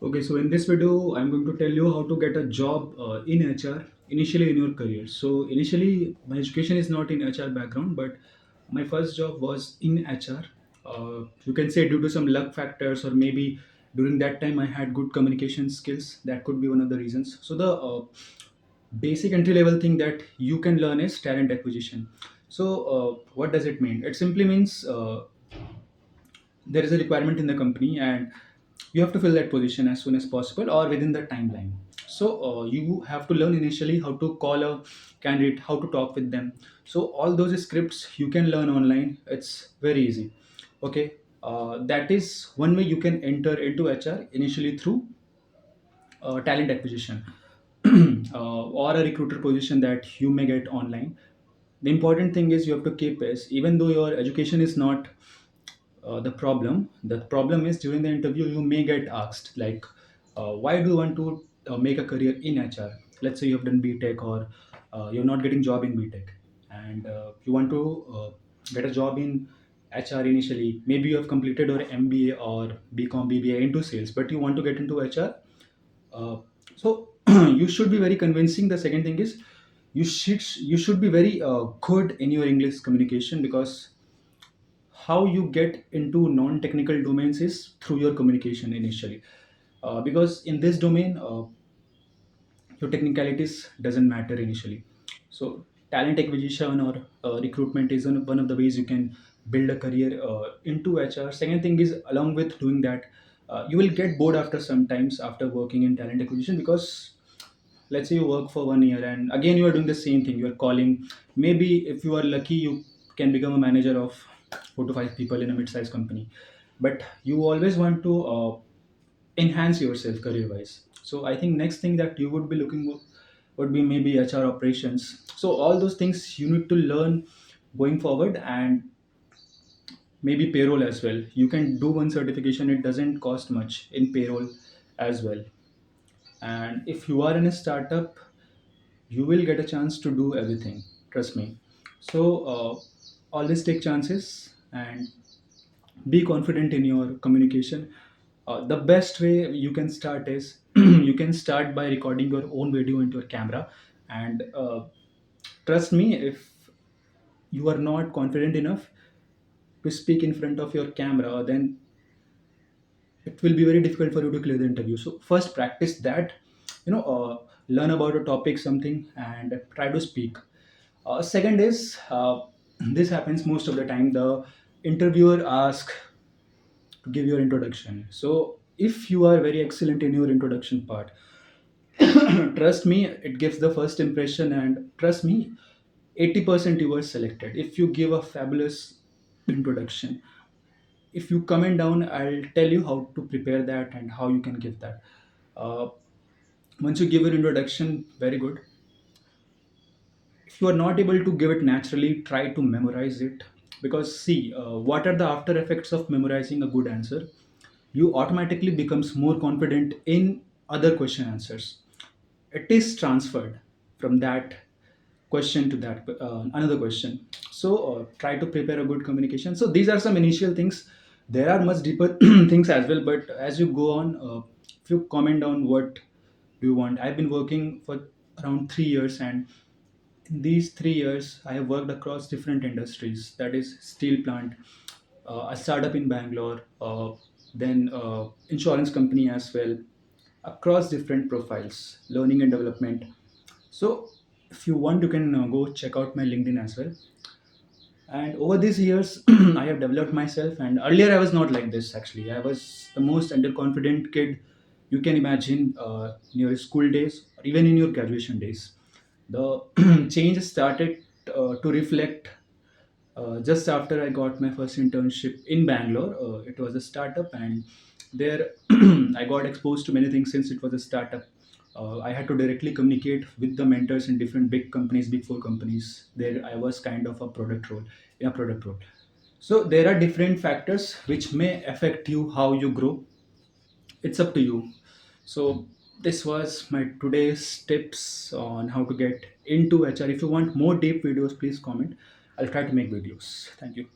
Okay, so in this video, I'm going to tell you how to get a job in HR initially in your career. So initially, my education is not in HR background, but my first job was in HR. You can say due to some luck factors, or maybe during that time I had good communication skills. That could be one of the reasons. So the basic entry level thing that you can learn is talent acquisition. So what does it mean? It simply means there is a requirement in the company and you have to fill that position as soon as possible or within the timeline. So you have to learn initially how to call a candidate, how to talk with them. So all those scripts you can learn online. It's very easy. Okay. That is one way you can enter into HR initially through talent acquisition or a recruiter position that you may get online. The important thing is you have to keep pace even though your education is not the problem is during the interview you may get asked like, why do you want to make a career in HR? Let's say you have done BTech or you're not getting job in BTech and you want to get a job in HR initially. Maybe you have completed your MBA or BCom BBA into sales, but you want to get into HR. So you should be very convincing. The second thing is you should be very good in your English communication, because how you get into non-technical domains is through your communication initially. Because in this domain your technicalities doesn't matter initially. So talent acquisition or recruitment is one of the ways you can build a career into HR. Second thing is, along with doing that, you will get bored after sometimes after working in talent acquisition, because let's say you work for 1 year and again you are doing the same thing. You are calling. Maybe if you are lucky you can become a manager of 4 to 5 people in a mid-sized company, but you always want to enhance yourself career wise. So I think next thing that you would be looking would be maybe HR operations. So all those things you need to learn going forward, and maybe payroll as well. You can do one certification, it doesn't cost much in payroll as well. And if you are in a startup, you will get a chance to do everything, trust me. So always take chances and be confident in your communication. The best way you can start is you can start by recording your own video into your camera. And trust me, if you are not confident enough to speak in front of your camera, then it will be very difficult for you to clear the interview. So first practice that, learn about a topic something and try to speak. Second is, this happens most of the time, the interviewer asks to give your introduction. So if you are very excellent in your introduction part, trust me, it gives the first impression, and trust me, 80% you were selected if you give a fabulous introduction. If you comment down, I'll tell you how to prepare that and how you can give that. uh, Once you give an introduction very good, if you are not able to give it naturally, try to memorize it. Because see, what are the after effects of memorizing a good answer? You automatically becomes more confident in other question answers. It is transferred from that question to that another question. So try to prepare a good communication. So these are some initial things. There are much deeper things as well, but as you go on, if you comment on what do you want. I've been working for around 3 years, and in these 3 years I have worked across different industries. That is steel plant, a startup in Bangalore, then insurance company as well, across different profiles, learning and development. So if you want, you can go check out my LinkedIn as well. And over these years, I have developed myself. And earlier, I was not like this. Actually, I was the most underconfident kid you can imagine in your school days or even in your graduation days. The change started to reflect just after I got my first internship in Bangalore. It was a startup, and there I got exposed to many things since it was a startup. I had to directly communicate with the mentors in different big companies, big four companies. There, I was kind of a product role, in a product role. So there are different factors which may affect you how you grow. It's up to you. So this was my today's tips on how to get into HR. If you want more deep videos, please comment. I'll try to make videos. Thank you.